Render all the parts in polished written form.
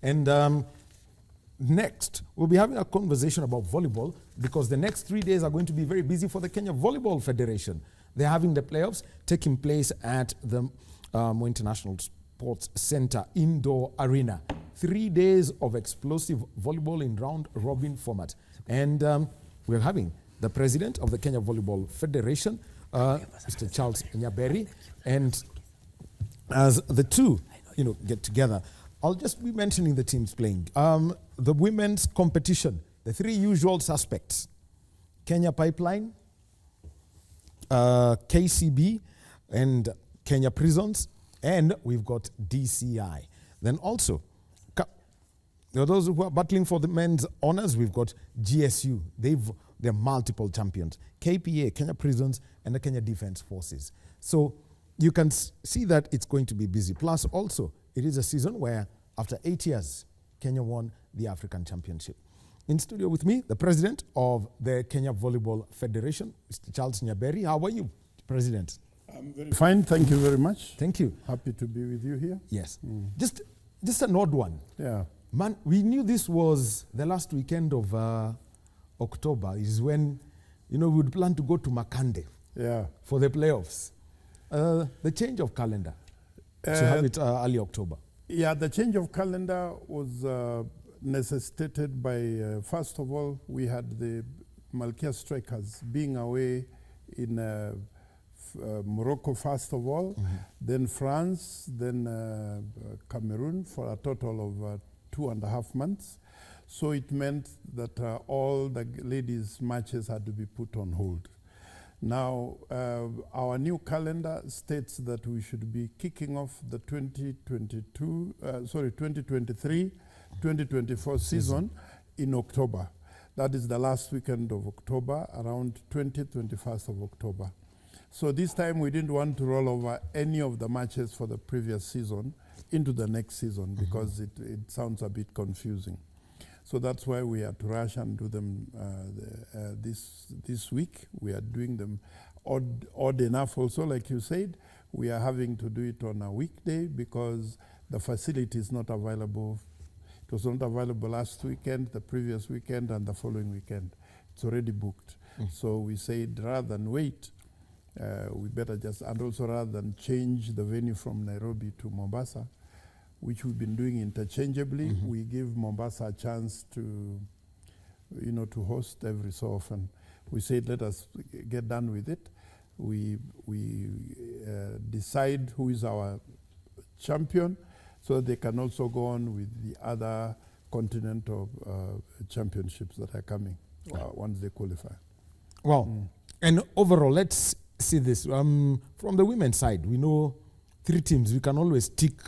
And next, we'll be having a conversation about volleyball because the next 3 days are going to be very busy for the Kenya Volleyball Federation. They're having the playoffs taking place at the Moi International Sports Center Indoor Arena. 3 days of explosive volleyball in round-robin format. And we're having the president of the Kenya Volleyball Federation, Mr. Charles Nyaberi, and as the two, get together, I'll just be mentioning the teams playing. The women's competition, the three usual suspects: Kenya Pipeline, KCB, and Kenya Prisons, and we've got DCI. Then also, those who are battling for the men's honors, we've got GSU. They're multiple champions. KPA, Kenya Prisons, and the Kenya Defense Forces. So you can see that it's going to be busy. Plus, also, it is a season where, after 8 years, Kenya won the African Championship. In studio with me, the president of the Kenya Volleyball Federation, Mr. Charles Nyaberi. How are you, President? I'm very fine. Thank you very much. Thank you. Happy to be with you here. Yes. Just an odd one. Yeah. Man, we knew this was the last weekend of October, is when, we would plan to go to Makande for the playoffs. The change of calendar to have it early October. Yeah, the change of calendar was necessitated by, first of all, we had the Malkia Strikers being away in Morocco, first of all, then France, then Cameroon for a total of 2.5 months. So it meant that all the ladies' matches had to be put on hold. Now, our new calendar states that we should be kicking off the 2023-2024 season in October. That is the last weekend of October, around 21st of October. So this time we didn't want to roll over any of the matches for the previous season into the next season because it sounds a bit confusing. So that's why we had to rush and do them this week. We are doing them odd enough also, like you said. We are having to do it on a weekday because the facility is not available. It was not available last weekend, the previous weekend, and the following weekend. It's already booked. So we said rather than wait, we better just, and also rather than change the venue from Nairobi to Mombasa, which we've been doing interchangeably, we give Mombasa a chance to, to host every so often. We said, let us get done with it. We decide who is our champion, so that they can also go on with the other continental championships that are coming once they qualify. Well, and overall, let's see this. From the women's side, we know 3 teams. We can always tick,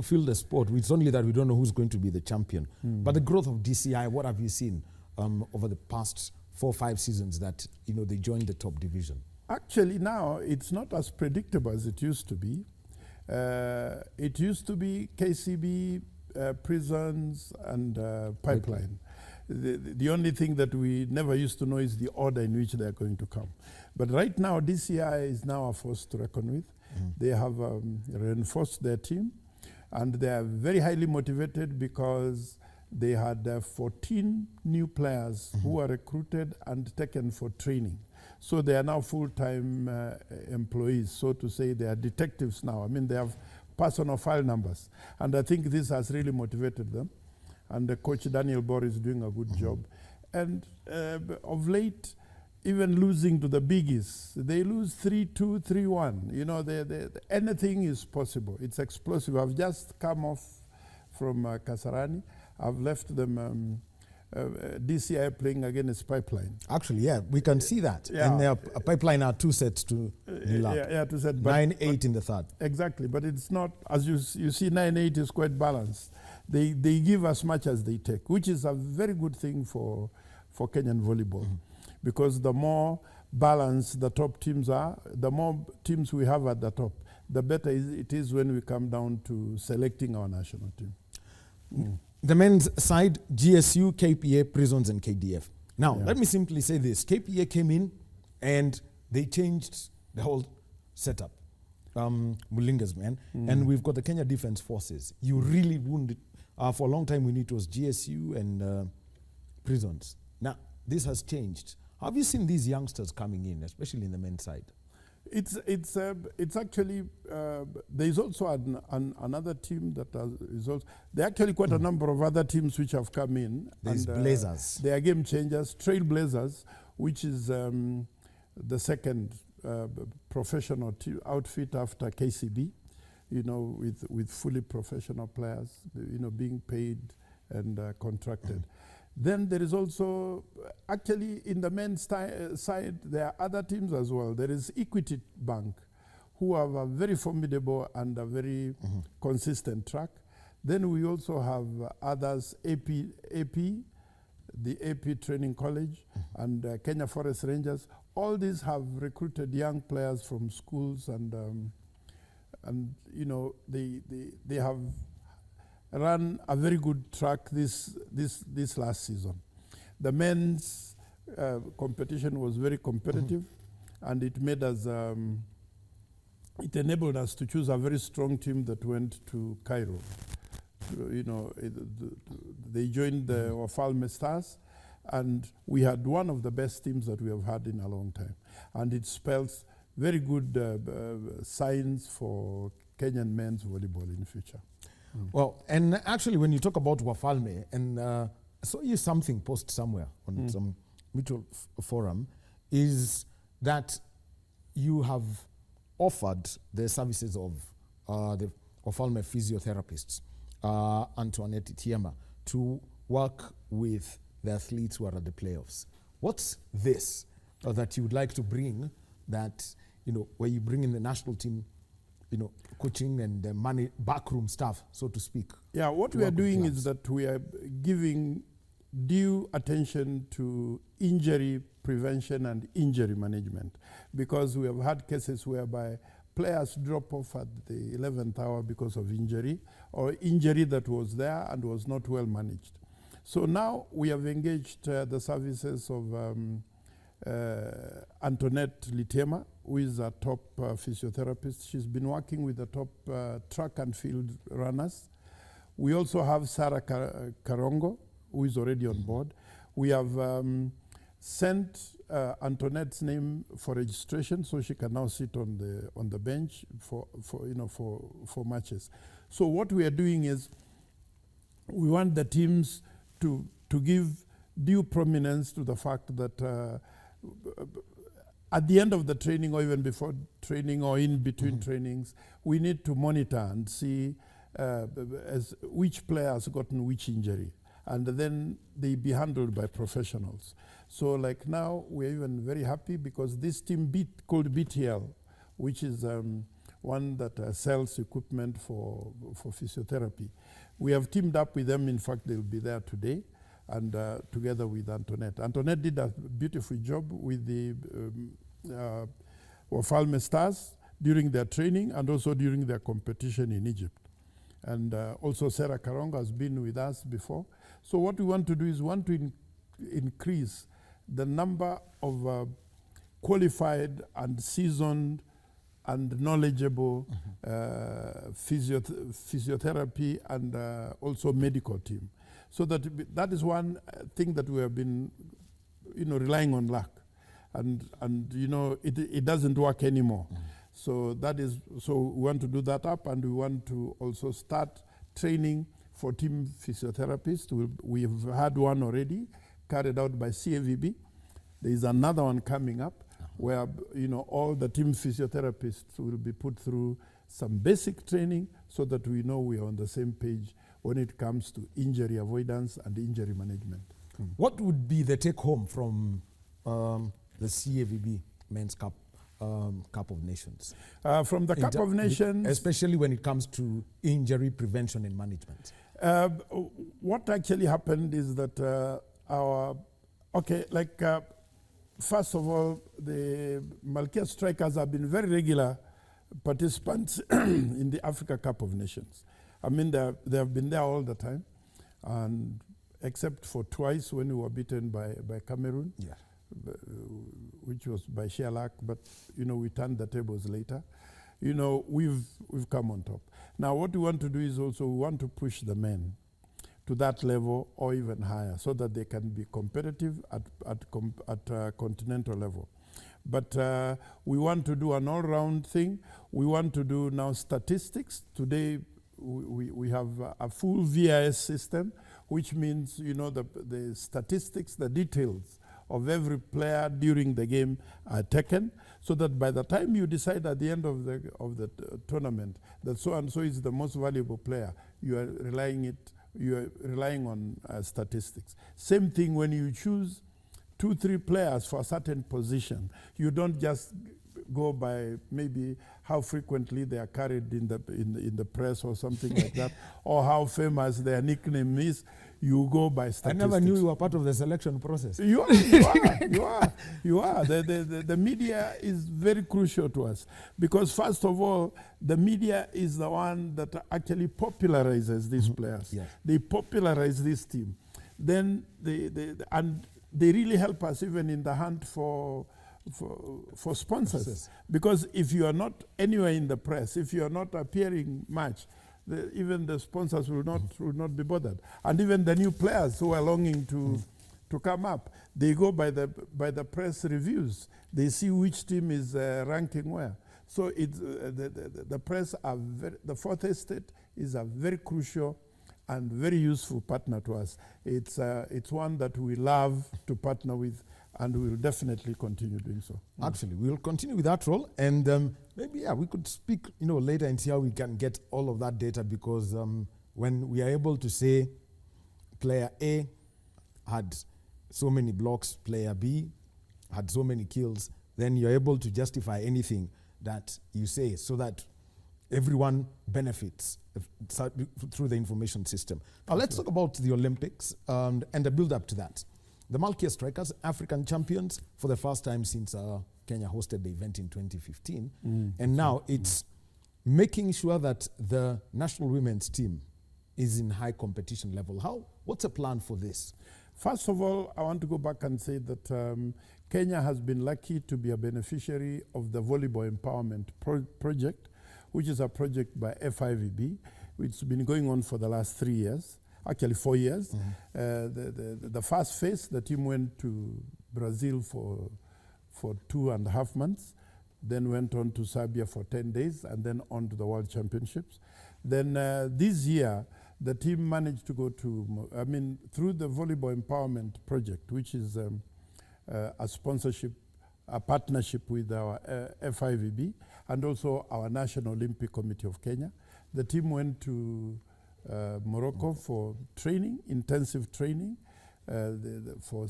fill the sport. It's only that we don't know who's going to be the champion. But the growth of DCI, what have you seen over the past 4 or 5 seasons that, they joined the top division? Actually, now it's not as predictable as it used to be. It used to be KCB, Prisons, and Pipeline. The only thing that we never used to know is the order in which they are going to come. But right now, DCI is now a force to reckon with. They have reinforced their team, and they are very highly motivated because they had 14 new players who were recruited and taken for training. So they are now full-time employees, so to say. They are detectives now. I mean, they have personal file numbers. And I think this has really motivated them. And the coach Daniel Bor is doing a good job. And of late, even losing to the biggies, they lose 3-2, 3-1. Anything is possible. It's explosive. I've just come off from Kasarani. I've left them DCI playing against Pipeline. Actually, yeah, we can see that. Yeah. And their Pipeline are 2 sets to nil up. Yeah, 2 sets. 9-8 in the third. Exactly, but it's not, as you see, 9-8 is quite balanced. They give as much as they take, which is a very good thing for Kenyan volleyball. Because the more balanced the top teams are, the more teams we have at the top, the better it is when we come down to selecting our national team. The men's side, GSU, KPA, Prisons, and KDF. Now, let me simply say this. KPA came in and they changed the whole setup. Mulinga's men. And we've got the Kenya Defense Forces. You really wouldn't For a long time, we knew it was GSU and prisons. Now, this has changed. Have you seen these youngsters coming in, especially in the men's side? It's actually there is also another team that is also there are actually quite a number of other teams which have come in. There's Blazers. They are game changers. Trailblazers, which is the second professional outfit after KCB, with fully professional players, being paid and contracted. Then there is also, actually in the men's side, there are other teams as well. There is Equity Bank, who have a very formidable and a very consistent track. Then we also have others, AP, the AP Training College, and Kenya Forest Rangers. All these have recruited young players from schools, and they have run a very good track this last season. The men's competition was very competitive, and it made us, it enabled us to choose a very strong team that went to Cairo. They joined the Wafalme Stars, and we had one of the best teams that we have had in a long time. And it spells very good signs for Kenyan men's volleyball in the future. Well, and actually when you talk about Wafalme, and I saw you something post somewhere on some mutual forum, is that you have offered the services of the Wafalme physiotherapists, Antoinette Itiema, to work with the athletes who are at the playoffs. What's this that you would like to bring that, where you bring in the national team, coaching and the money, backroom stuff, so to speak? Yeah, what we are doing is that we are giving due attention to injury prevention and injury management, because we have had cases whereby players drop off at the 11th hour because of injury, or injury that was there and was not well managed. So now we have engaged the services of Antoinette Itiema, who is a top physiotherapist. She's been working with the top track and field runners. We also have Sarah Karongo, who is already on board. We have sent Antoinette's name for registration, so she can now sit on the bench for matches. So what we are doing is we want the teams to give due prominence to the fact that at the end of the training, or even before training, or in between trainings, we need to monitor and see which player has gotten which injury, and then they be handled by professionals. So like now, we're even very happy because this team called BTL, which is one that sells equipment for physiotherapy. We have teamed up with them. In fact, they'll be there today, and together with Antoinette. Antoinette did a beautiful job with the Wafalme Stars during their training and also during their competition in Egypt. And also Sarah Karonga has been with us before. So what we want to do is increase the number of qualified and seasoned and knowledgeable physiotherapy and also medical team. So that is one thing that we have been, relying on luck, and it doesn't work anymore. So we want to do that up, and we want to also start training for team physiotherapists. We have had one already carried out by CAVB. There is another one coming up where all the team physiotherapists will be put through some basic training so that we know we are on the same page when it comes to injury avoidance and injury management. What would be the take home from the CAVB Men's Cup of Nations? From the Cup of Nations, especially when it comes to injury prevention and management. What actually happened is that first of all, the Malkia Strikers have been very regular participants in the Africa Cup of Nations. I mean, they have been there all the time, and except for twice when we were beaten by Cameroon, which was by sheer luck, but we turned the tables later. We've come on top. Now what we want to do is also we want to push the men. to that level or even higher, so that they can be competitive at continental level. But we want to do an all-round thing. We want to do now statistics. Today, we have a full VIS system, which means, you know, the statistics, the details of every player during the game are taken, so that by the time you decide at the end of the tournament that so and so is the most valuable player, you are relying on statistics. Same thing when you choose 2-3 players for a certain position. You don't just go by maybe how frequently they are carried in the press or something like that, or how famous their nickname is. You go by statistics. I never knew you were part of the selection process. You are. The media is very crucial to us, because first of all, the media is the one that actually popularizes these players. Yes. They popularize this team. Then they really help us even in the hunt for sponsors. Because if you are not anywhere in the press, if you are not appearing much, even the sponsors will not be bothered. And even the new players who are longing to come up, they go by the press reviews. They see which team is ranking where. So it's the press are the fourth estate is a very crucial and very useful partner to us. It's one that we love to partner with, and we will definitely continue doing so. Actually, we will continue with that role, and maybe we could speak, later and see how we can get all of that data, because when we are able to say player A had so many blocks, player B had so many kills, then you're able to justify anything that you say, so that everyone benefits through the information system. Now let's talk about the Olympics and the build-up to that. The Malkia Strikers, African champions for the first time since Kenya hosted the event in 2015. And now it's making sure that the national women's team is in high competition level. What's the plan for this? First of all, I want to go back and say that Kenya has been lucky to be a beneficiary of the Volleyball Empowerment Project, which is a project by FIVB, which has been going on for the last 3 years. Actually 4 years. The first phase, the team went to Brazil for 2.5 months, then went on to Serbia for 10 days, and then on to the World Championships. Then this year, the team managed to go to, through the Volleyball Empowerment Project, which is a sponsorship, a partnership with our FIVB, and also our National Olympic Committee of Kenya. The team went to Morocco for training, intensive training, for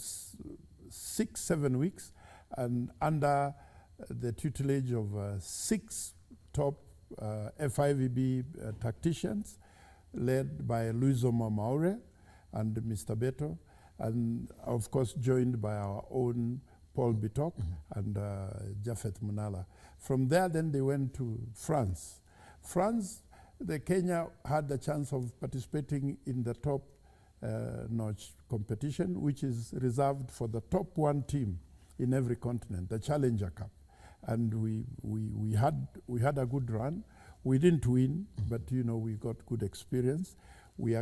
6-7 weeks, and under the tutelage of 6 top FIVB tacticians, led by Luizoma Maure and Mr. Beto, and of course joined by our own Paul Bitok and Jafet Munala. From there, then they went to France. The Kenya had the chance of participating in the top notch competition, which is reserved for the top 1 team in every continent, the Challenger Cup. And we had a good run. We didn't win, but we got good experience. We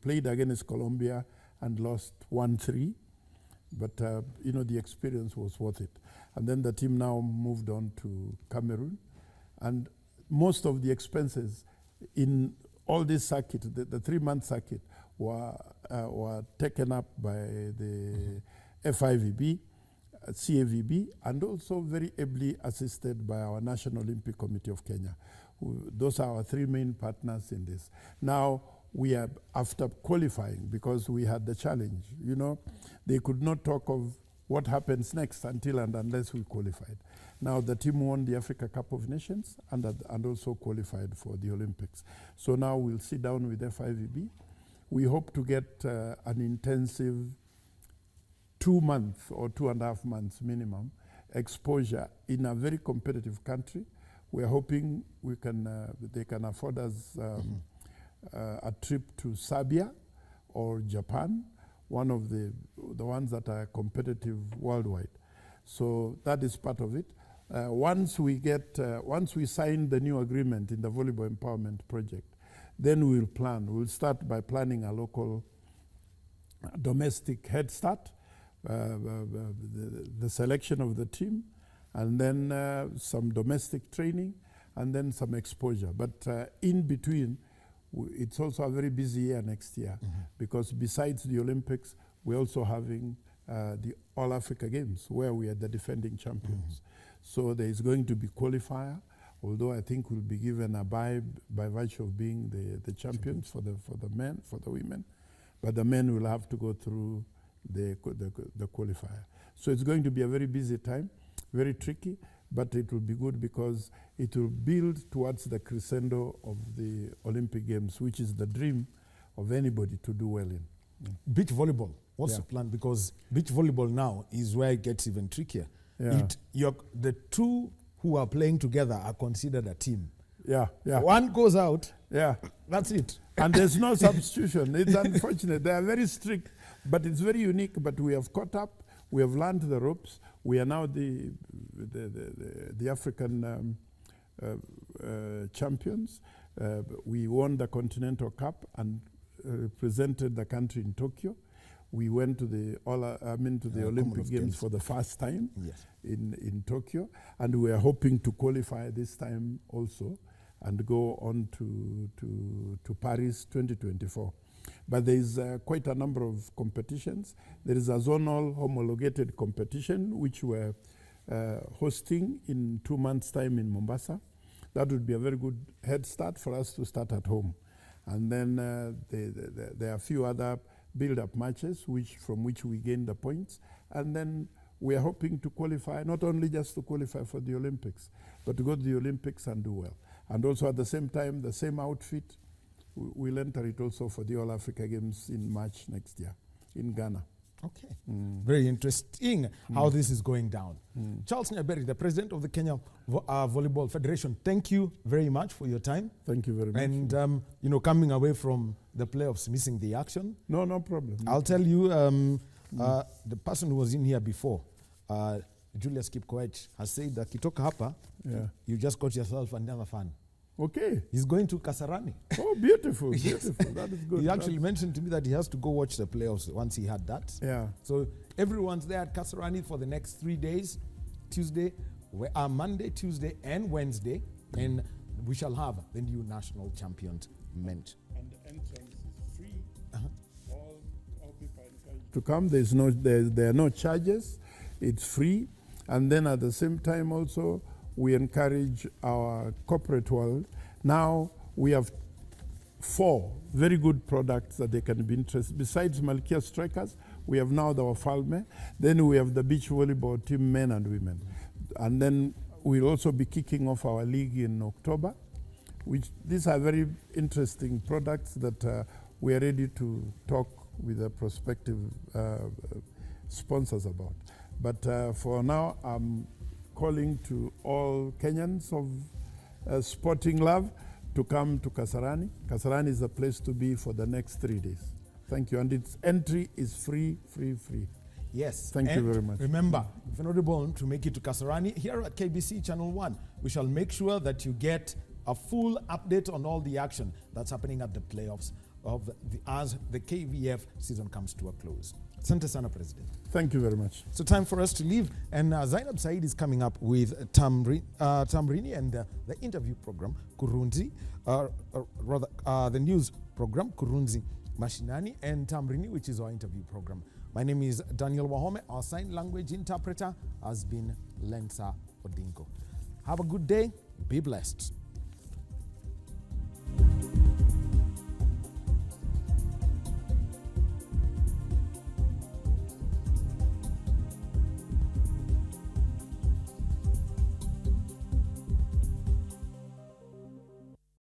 played against Colombia and lost 1-3, but the experience was worth it. And then the team now moved on to Cameroon, and most of the expenses in all this circuit, the 3-month circuit, were taken up by the FIVB, CAVB, and also very ably assisted by our National Olympic Committee of Kenya. Those are our 3 main partners in this. Now, we are after qualifying, because we had the challenge. They could not talk of what happens next until and unless we qualified. Now the team won the Africa Cup of Nations and also qualified for the Olympics. So now we'll sit down with FIVB. We hope to get an intensive 2 months or 2.5 months minimum exposure in a very competitive country. We're hoping they can afford us a trip to Serbia or Japan, one of the ones that are competitive worldwide. So that is part of it. Once we sign the new agreement in the Volleyball Empowerment Project, Then we'll plan. We'll start by planning a local domestic head start, the selection of the team, and then some domestic training, and then some exposure. But in between, it's also a very busy year next year, because besides the Olympics, we're also having the All Africa Games, where we are the defending champions. So there is going to be qualifier, although I think we'll be given a bye by virtue of being the champions for the men, for the women. But the men will have to go through the qualifier. So it's going to be a very busy time, very tricky, but it will be good because it will build towards the crescendo of the Olympic Games, which is the dream of anybody to do well in. Beach volleyball, what's the plan? Because beach volleyball now is where it gets even trickier. The two who are playing together are considered a team. One goes out, that's it. And there's no substitution. It's unfortunate. They are very strict, but it's very unique. But we have caught up. We have learned the ropes. We are now the African champions. We won the Continental Cup and represented the country in Tokyo. We went to the Olympic Games for the first time in Tokyo, and we are hoping to qualify this time also and go on to Paris 2024. But there is quite a number of competitions. There is a zonal homologated competition which we're hosting in 2 months' time in Mombasa. That would be a very good head start for us to start at home. And then there are a few other build-up matches from which we gain the points. And then we are hoping to qualify, not only just to qualify for the Olympics, but to go to the Olympics and do well. And also at the same time, the same outfit, we'll enter it also for the All Africa Games in March next year in Ghana. Okay. Very interesting how this is going down. Charles Nyaberi, the president of the Kenya Volleyball Federation, thank you very much for your time. Thank you very much. And, coming away from the playoffs, missing the action. No problem. I'll tell you, the person who was in here before, Julius Kipkoech, has said that Kitoka Hapa, you just got yourself another fan. Okay. He's going to Kasarani. Oh, beautiful, beautiful. That is good. He actually mentioned to me that he has to go watch the playoffs once he had that. Yeah. So everyone's there at Kasarani for the next 3 days, Monday, Tuesday, and Wednesday, and we shall have the new national champions meant. And the entrance is free. All people are encouraged to come. There are no charges. It's free. And then at the same time also, we encourage our corporate world. Now we have 4 very good products that they can be interested. Besides Malkia Strikers, we have now the Wafalme. Then we have the beach volleyball team, men and women. And then we'll also be kicking off our league in October, these are very interesting products that we are ready to talk with the prospective sponsors about. But for now, I'm calling to all Kenyans of sporting love to come to Kasarani. Kasarani is the place to be for the next 3 days. Thank you. And its entry is free. Yes. Thank you very much. Remember, if you're not able to make it to Kasarani, here at KBC Channel 1, we shall make sure that you get a full update on all the action that's happening at the playoffs as the KVF season comes to a close. Asante sana, President. Thank you very much. So time for us to leave, and Zainab Said is coming up with Tamrini and the interview program, Kurunzi, the news program, Kurunzi Mashinani, and Tamrini, which is our interview program. My name is Daniel Wahome. Our sign language interpreter has been Lensa Odinko. Have a good day. Be blessed.